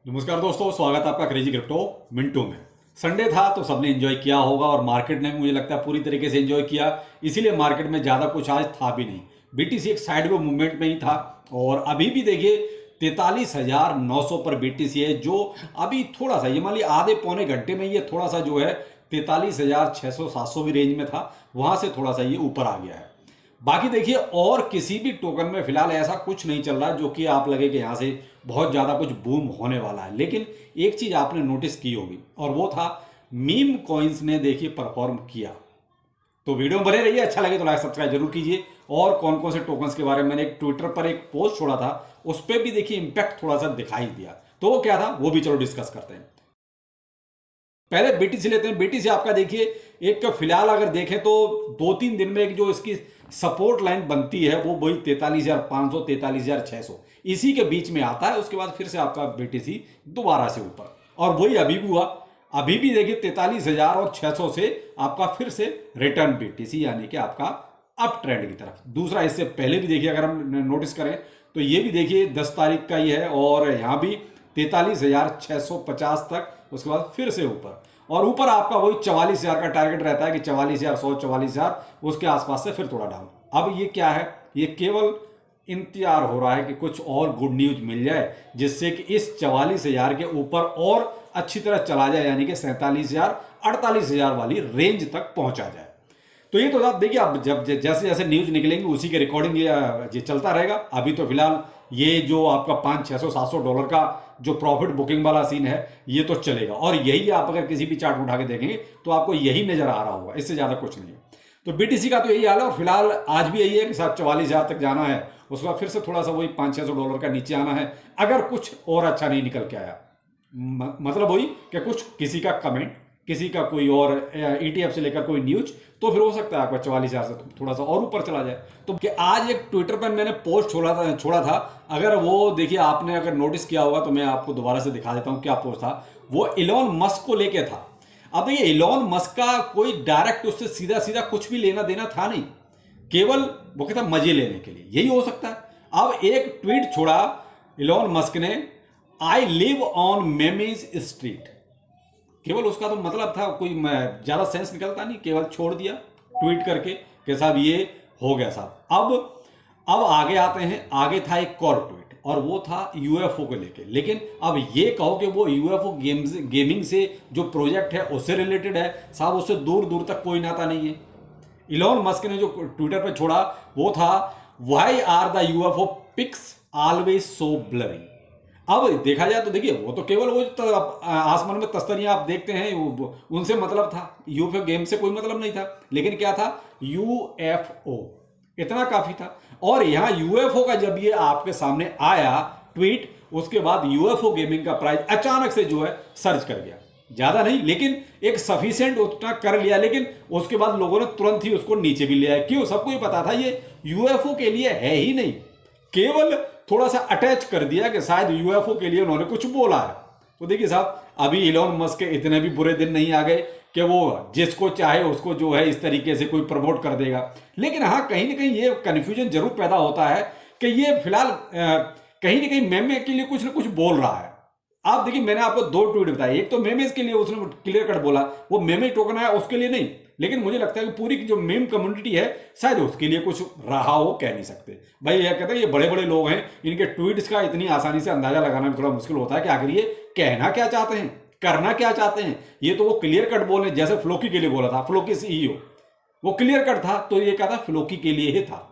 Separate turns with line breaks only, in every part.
नमस्कार दोस्तों, स्वागत है आपका क्रेजी क्रिप्टो मिंटू में। संडे था तो सबने एंजॉय किया होगा और मार्केट ने भी मुझे लगता है पूरी तरीके से एंजॉय किया। इसीलिए मार्केट में ज़्यादा कुछ आज था भी नहीं। बीटीसी एक साइड में मूवमेंट में ही था और अभी भी देखिए 43,900 पर बीटीसी है, जो अभी थोड़ा सा ये मान लीजिए आधे पौने घंटे में ये थोड़ा सा जो है 43,600-700 भी रेंज में था, वहां से थोड़ा सा ये ऊपर आ गया है। बाकी देखिए और किसी भी टोकन में फिलहाल ऐसा कुछ नहीं चल रहा जो कि आप लगे कि यहाँ से बहुत ज़्यादा कुछ बूम होने वाला है। लेकिन एक चीज़ आपने नोटिस की होगी और वो था मीम कॉइन्स ने देखिए परफॉर्म किया। तो वीडियो में बने रहिए, अच्छा लगे तो लाइक सब्सक्राइब जरूर कीजिए। और कौन कौन से टोकन्स के बारे में मैंने एक ट्विटर पर एक पोस्ट छोड़ा था, उस पर भी देखिए इंपैक्ट थोड़ा सा दिखाई दिया। तो वो क्या था वो भी चलो डिस्कस करते हैं। पहले बीटीसी लेते हैं। बीटीसी आपका देखिए एक फिलहाल अगर देखें तो 2-3 दिन में एक जो इसकी सपोर्ट लाइन बनती है वो वही 43,500 43,600 इसी के बीच में आता है। उसके बाद फिर से आपका बीटीसी दोबारा से ऊपर, और वही अभी भी हुआ। अभी भी देखिए 43,600 से आपका फिर से रिटर्न बीटीसी, यानी कि आपका अप ट्रेंड की तरफ। दूसरा इससे पहले भी देखिए अगर हम नोटिस करें तो ये भी देखिए 10 तारीख का ही है और यहाँ भी 43,650 तक, उसके बाद फिर से ऊपर, और ऊपर आपका वही 44,000 का टारगेट रहता है कि 44,100 44,000 उसके आसपास से फिर थोड़ा डाउन। अब ये क्या है, ये केवल इंतजार हो रहा है कि कुछ और गुड न्यूज मिल जाए जिससे कि इस 44,000 के ऊपर और अच्छी तरह चला जाए, यानी कि 47,000 48,000 वाली रेंज तक पहुंचा जाए। तो ये तो आप देखिए, अब जब जैसे जैसे न्यूज निकलेंगे उसी के रिकॉर्डिंग ये चलता रहेगा। अभी तो फिलहाल ये जो आपका 500-600 $700 का जो प्रॉफिट बुकिंग वाला सीन है ये तो चलेगा, और यही आप अगर किसी भी चार्ट उठा के देखेंगे तो आपको यही नजर आ रहा होगा, इससे ज्यादा कुछ नहीं है। तो बीटीसी का तो यही हाल है और फिलहाल आज भी यही है कि साहब 44,000 तक जाना है, उसके बाद फिर से थोड़ा सा वही 500-600 $, का नीचे आना है अगर कुछ और अच्छा नहीं निकल के आया। मतलब वही कि कुछ किसी का कमेंट, किसी का कोई और ईटीएफ से लेकर कोई न्यूज, तो फिर हो सकता है आपका 44,000 से थोड़ा सा और ऊपर चला जाए। तो कि आज एक ट्विटर पर मैंने पोस्ट छोड़ा था, अगर वो देखिए आपने अगर नोटिस किया होगा तो मैं आपको दोबारा से दिखा देता हूं क्या पोस्ट था। वो इलॉन मस्क को लेके था। अब देखिए इलॉन मस्क का कोई डायरेक्ट उससे सीधा सीधा कुछ भी लेना देना था नहीं, केवल वो कहता मजे लेने के लिए, यही हो सकता है। अब एक ट्वीट छोड़ा इलॉन मस्क ने, I live on memes street. केवल उसका तो मतलब था, कोई ज्यादा सेंस निकलता नहीं, केवल छोड़ दिया ट्वीट करके कि साहब ये हो गया साहब। अब आगे आते हैं। आगे था एक और ट्वीट और वो था यूएफओ को लेके। लेकिन अब ये कहो कि वो यूएफओ गेमिंग से जो प्रोजेक्ट है उससे रिलेटेड है, साहब उससे दूर दूर तक कोई नाता नहीं है। इलॉन मस्क ने जो ट्विटर पे छोड़ा वो था, why are the UFO pics always so blurry. अब देखा जाए तो देखिए वो तो केवल वो आसमान में तस्तरियां आप देखते हैं उनसे मतलब था, यूएफओ गेम से कोई मतलब नहीं था। लेकिन क्या था, यूएफओ, इतना काफी था। और यहां यूएफओ का जब ये आपके सामने आया ट्वीट, उसके बाद यूएफओ गेमिंग का प्राइस अचानक से जो है सर्च कर गया। ज्यादा नहीं लेकिन एक सफिशिएंट उतना कर लिया, लेकिन उसके बाद लोगों ने तुरंत ही उसको नीचे भी लिया। क्यों, सबको ही पता था ये यूएफओ के लिए है ही नहीं, केवल थोड़ा सा अटैच कर दिया कि शायद यूएफओ के लिए उन्होंने कुछ बोला है। तो देखिए साहब, अभी इलॉन मस्क के इतने भी बुरे दिन नहीं आ गए कि वो जिसको चाहे उसको जो है इस तरीके से कोई प्रमोट कर देगा। लेकिन हाँ, कहीं ना कहीं ये कंफ्यूजन जरूर पैदा होता है कि ये फिलहाल कहीं ना कहीं मेमे के लिए कुछ ना कुछ बोल रहा है। आप देखिए मैंने आपको 2 ट्वीट बताए, एक तो मेमेज के लिए उसने क्लियर कट बोला, वो मेमे टोकन है उसके लिए नहीं। लेकिन मुझे लगता है कि पूरी जो मेम कम्युनिटी है शायद उसके लिए कुछ रहा हो, कह नहीं सकते भाई। ये कहते हैं ये बड़े बड़े लोग हैं, इनके ट्वीट्स का इतनी आसानी से अंदाजा लगाना भी थोड़ा मुश्किल होता है कि आखिर ये कहना क्या चाहते हैं, करना क्या चाहते हैं। ये तो वो क्लियर कट बोले, जैसे फ्लोकी के लिए बोला था, फ्लोकी सीईओ वो क्लियर कट था तो ये क्या था, फ्लोकी के लिए ही था।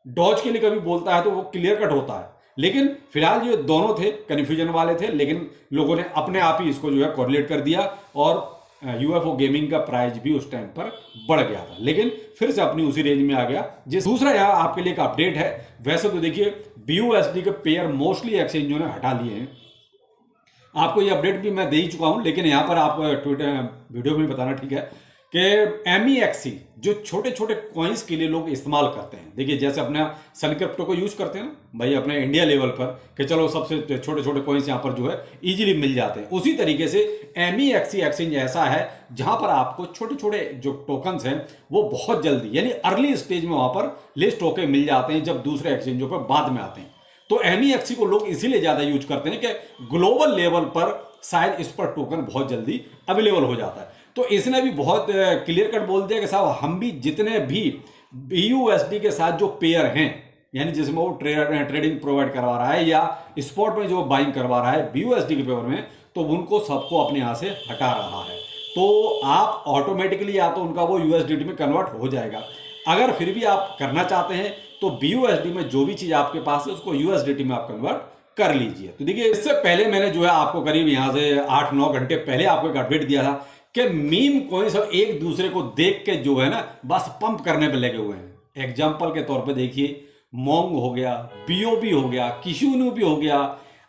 डॉज के लिए कभी बोलता है तो वो क्लियर कट होता है। लेकिन फिलहाल ये दोनों थे कंफ्यूजन वाले थे, लेकिन लोगों ने अपने आप ही इसको जो है कोरिलेट कर दिया और यूएफओ गेमिंग का प्राइस भी उस टाइम पर बढ़ गया था, लेकिन फिर से अपनी उसी रेंज में आ गया। जिस दूसरा यहाँ आपके लिए एक अपडेट है। वैसे तो देखिए BUSD के पेयर मोस्टली एक्सचेंजों ने हटा लिए हैं, आपको ये अपडेट भी मैं दे ही चुका हूं, लेकिन यहां पर आपको ट्विटर वीडियो में बताना ठीक है कि MEXC जो छोटे छोटे कॉइन्स के लिए लोग इस्तेमाल करते हैं। देखिए जैसे अपने सन क्रिप्टो को यूज करते हैं ना भाई अपने इंडिया लेवल पर कि चलो सबसे छोटे छोटे कॉइन्स यहाँ पर जो है इजीली मिल जाते हैं, उसी तरीके से MEXC एक्सचेंज ऐसा है जहां पर आपको छोटे छोटे जो टोकन्स हैं वो बहुत जल्दी यानी अर्ली स्टेज में वहां पर लिस्ट होकर मिल जाते हैं, जब दूसरे एक्सचेंजों पर बाद में आते हैं। तो NEXT को लोग इसीलिए ज़्यादा यूज करते हैं कि ग्लोबल लेवल पर शायद इस पर टोकन बहुत जल्दी अवेलेबल हो जाता है। तो इसने भी बहुत क्लियर कट बोल दिया कि साहब हम भी जितने भी BUSD के साथ जो पेयर हैं, यानी जिसमें वो ट्रेडिंग प्रोवाइड करवा रहा है या स्पॉट में जो बाइंग करवा रहा है BUSD के पेपर में, तो उनको सबको अपने यहाँ से हटा रहा है। तो आप ऑटोमेटिकली या तो उनका वो USDT में कन्वर्ट हो जाएगा। अगर फिर भी आप करना चाहते हैं तो BUSD में जो भी चीज़ आपके पास है उसको USDT में आप कन्वर्ट कर लीजिए। तो देखिए, इससे पहले मैंने जो है आपको करीब यहाँ से 8-9 घंटे पहले आपको एक अपडेट दिया था कि मीम कॉइन सब एक दूसरे को देख के जो है ना बस पंप करने पे लगे हुए हैं। एग्जाम्पल के तौर पे देखिए, मोंग हो गया, BOB हो गया, किशुनु भी हो गया,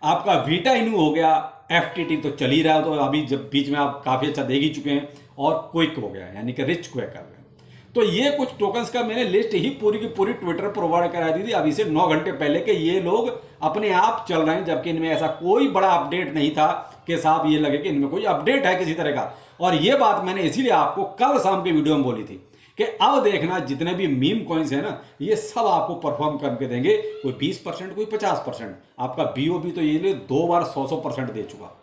आपका वीटा इनू हो गया, FTT तो चल ही रहा है, तो अभी जब बीच में आप काफ़ी अच्छा देख ही चुके हैं, और क्विक हो गया यानी कि रिच क्विक हो गया। तो ये कुछ टोकन्स का मैंने लिस्ट ही पूरी की पूरी ट्विटर पर प्रोवाइड करा दी थी अभी से 9 घंटे पहले कि ये लोग अपने आप चल रहे हैं, जबकि इनमें ऐसा कोई बड़ा अपडेट नहीं था कि साहब ये लगे कि इनमें कोई अपडेट है किसी तरह का। और ये बात मैंने इसीलिए आपको कल शाम की वीडियो में बोली थी कि अब देखना जितने भी मीम कॉइन्स है ना, ये सब आपको परफॉर्म करके देंगे, कोई 20%, कोई 50%। आपका BOB तो ये 2 बार 100% दे चुका,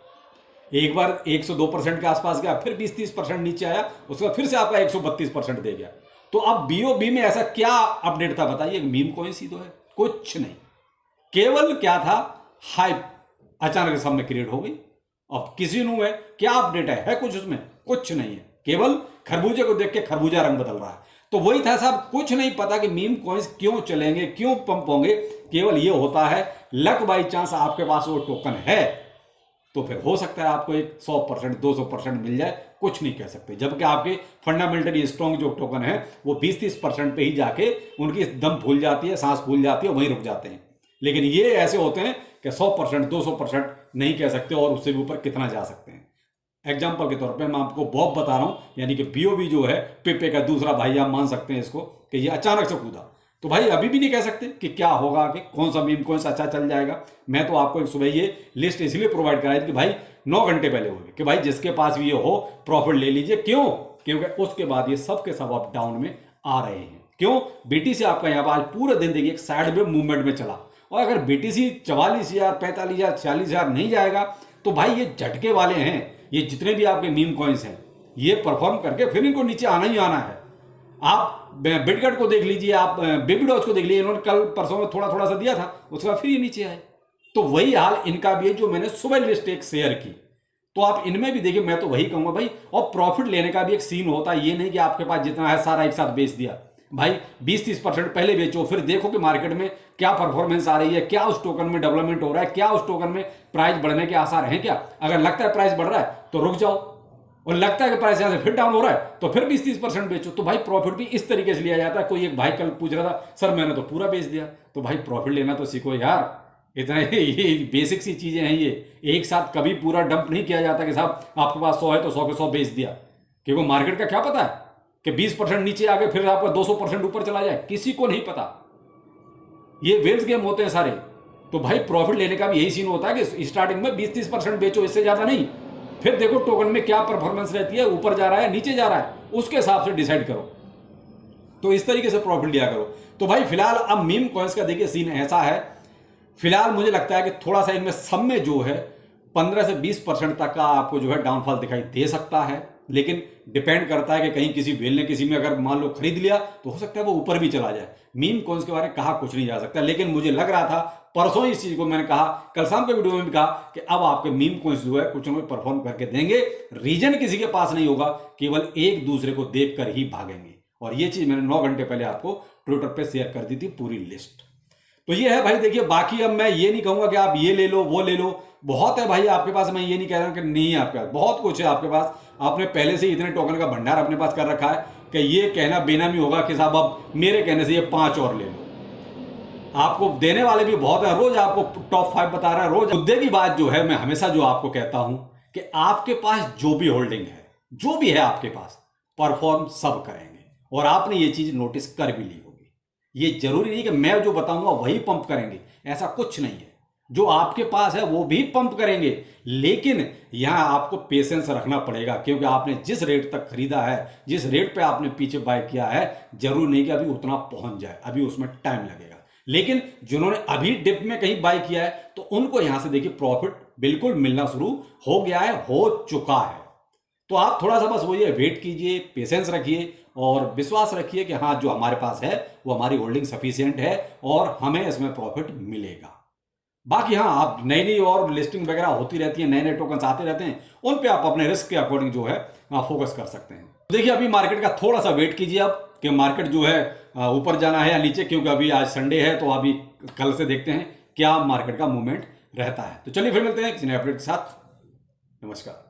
एक बार 102% के आसपास गया, फिर 20-30% नीचे आया, उसके बाद फिर से आपका 132% दे गया। तो अब BOB में ऐसा क्या अपडेट था बताइए? मीम कॉइन ही तो है, कुछ नहीं, केवल क्या था, हाइप अचानक सबने क्रिएट हो गई। अब किसी नु है क्या अपडेट है कुछ उसमें? कुछ नहीं है, केवल खरबूजे को देख के खरबूजा रंग बदल रहा है। तो वही था साहब, कुछ नहीं पता कि मीम कॉइन्स क्यों चलेंगे, क्यों पंप होंगे। केवल ये होता है लक बाई चांस आपके पास वो टोकन है तो फिर हो सकता है आपको एक 100% 200% मिल जाए, कुछ नहीं कह सकते। जबकि आपके फंडामेंटली स्ट्रॉन्ग जो टोकन है वो 20-30% पे ही जाके उनकी दम फूल जाती है, सांस फूल जाती है, वहीं रुक जाते हैं। लेकिन ये ऐसे होते हैं कि 100% 200% नहीं कह सकते, और उससे भी ऊपर कितना जा सकते हैं। एग्जाम्पल के तौर पे मैं आपको बॉब बता रहा हूं, यानी कि BOB जो है पिप्पे का दूसरा भाई, आप मान सकते हैं इसको कि ये अचानक से कूदा। तो भाई अभी भी नहीं कह सकते कि क्या होगा, कि कौन सा मीम कौन सा अच्छा चल जाएगा। मैं तो आपको एक सुबह ये लिस्ट इसलिए प्रोवाइड कराई थी कि भाई 9 घंटे पहले हो गए कि भाई जिसके पास भी ये हो प्रॉफिट ले लीजिए। क्यों? क्योंकि उसके बाद ये सब के सब अप डाउन में आ रहे हैं। क्यों? BTC आपका यहाँ पर आज पूरे दिन देखिए एक साइड में मूवमेंट में चला, और अगर BTC 44,000, 45,000, 46,000 नहीं जाएगा तो भाई ये झटके वाले हैं। ये जितने भी आपके मीम कॉइन्स हैं ये परफॉर्म करके फिर इनको नीचे आना ही आना है। आप बिटगट को देख लीजिए, आप बेबीडॉज को देख लीजिए, इन्होंने कल परसों में थोड़ा थोड़ा सा दिया था, उसके बाद फिर ये नीचे आए। तो वही हाल इनका भी है जो मैंने सुबह लिस्ट एक शेयर की। तो आप इनमें भी देखिए, मैं तो वही कहूंगा भाई, और प्रॉफिट लेने का भी एक सीन होता है। ये नहीं कि आपके पास जितना है सारा एक साथ बेच दिया। भाई 20-30% पहले बेचो, फिर देखो कि मार्केट में क्या परफॉर्मेंस आ रही है, क्या उस टोकन में डेवलपमेंट हो रहा है, क्या उस टोकन में प्राइस बढ़ने के आसार हैं क्या। अगर लगता है प्राइस बढ़ रहा है तो रुक जाओ, और लगता है कि प्राइस यहां से फिर डाउन हो रहा है तो फिर 20-30% बेचो। तो भाई प्रॉफिट भी इस तरीके से लिया जाता है। कोई एक भाई कल पूछ रहा था, सर मैंने तो पूरा बेच दिया। तो भाई प्रॉफिट लेना तो सीखो यार, इतना ये बेसिक सी चीजें हैं। ये एक साथ कभी पूरा डंप नहीं किया जाता कि साहब आपके पास 100 है तो 100 के 100 बेच दिया, क्योंकि मार्केट का क्या पता है कि 20% नीचे आके फिर आपका 200% ऊपर चला जाए, किसी को नहीं पता। ये वेल्स गेम होते हैं सारे। तो भाई प्रॉफिट लेने का भी यही सीन होता है कि स्टार्टिंग में 20-30% बेचो, इससे ज्यादा नहीं। फिर देखो टोकन में क्या परफॉर्मेंस रहती है, ऊपर जा रहा है नीचे जा रहा है, उसके हिसाब से डिसाइड करो। तो इस तरीके से प्रॉफिट लिया करो। तो भाई फिलहाल अब मीम कॉइन्स का देखिए सीन ऐसा है, फिलहाल मुझे लगता है कि थोड़ा सा इनमें सब में जो है 15 से 20% तक का आपको जो है डाउनफॉल दिखाई दे सकता है। लेकिन डिपेंड करता है कि कहीं किसी वेल ने किसी में अगर मान लो खरीद लिया तो हो सकता है वो ऊपर भी चला जाए। मीम कॉइन्स के बारे में कहा कुछ नहीं जा सकता, लेकिन मुझे लग रहा था परसों इस चीज को मैंने कहा, कल शाम के वीडियो में भी कहा कि अब आपके मीम कॉइन्स जो है कुछ न कुछ परफॉर्म करके देंगे। रीजन किसी के पास नहीं होगा, केवल एक दूसरे को देख कर ही भागेंगे। और ये चीज मैंने 9 घंटे पहले आपको ट्विटर पे शेयर कर दी थी पूरी लिस्ट। तो ये है भाई देखिए, बाकी अब मैं ये नहीं कहूंगा कि आप ये ले लो वो ले लो, बहुत है भाई आपके पास। मैं ये नहीं कह रहा हूं कि नहीं है आपके पास, बहुत कुछ है आपके पास। आपने पहले से इतने टोकन का भंडार अपने पास कर रखा है कि ये कहना बेनामी होगा कि साहब अब मेरे कहने से ये 5 और ले लो। आपको देने वाले भी बहुत है, रोज आपको टॉप 5 बता रहा है रोज। मुद्दे की बात जो है, मैं हमेशा जो आपको कहता हूं कि आपके पास जो भी होल्डिंग है, जो भी है आपके पास, परफॉर्म सब करेंगे। और आपने ये चीज नोटिस कर भी ली होगी। ये जरूरी नहीं कि मैं जो बताऊंगा वही पंप करेंगे, ऐसा कुछ नहीं है। जो आपके पास है वो भी पंप करेंगे, लेकिन यहां आपको पेशेंस रखना पड़ेगा, क्योंकि आपने जिस रेट तक खरीदा है, जिस रेट पे आपने पीछे बाय किया है, जरूर नहीं कि अभी उतना पहुंच जाए, अभी उसमें टाइम लगेगा। लेकिन जिन्होंने अभी डिप में कहीं बाय किया है तो उनको यहां से देखिए प्रॉफिट बिल्कुल मिलना शुरू हो गया है, हो चुका है। तो आप थोड़ा सा बस वही है, वेट कीजिए, पेशेंस रखिए और विश्वास रखिए कि हाँ, जो हमारे पास है वो हमारी होल्डिंग सफिशिएंट है और हमें इसमें प्रॉफिट मिलेगा। बाकी हाँ, आप नई नई और लिस्टिंग वगैरह होती रहती है, नए नए टोकन्स आते रहते हैं, उन पे आप अपने रिस्क के अकॉर्डिंग जो है फोकस कर सकते हैं। देखिए अभी मार्केट का थोड़ा सा वेट कीजिए आप कि मार्केट जो है ऊपर जाना है या नीचे, क्योंकि अभी आज संडे है तो अभी कल से देखते हैं क्या मार्केट का मूवमेंट रहता है। तो चलिए फिर मिलते हैं किसी नए अपडेट के साथ। नमस्कार।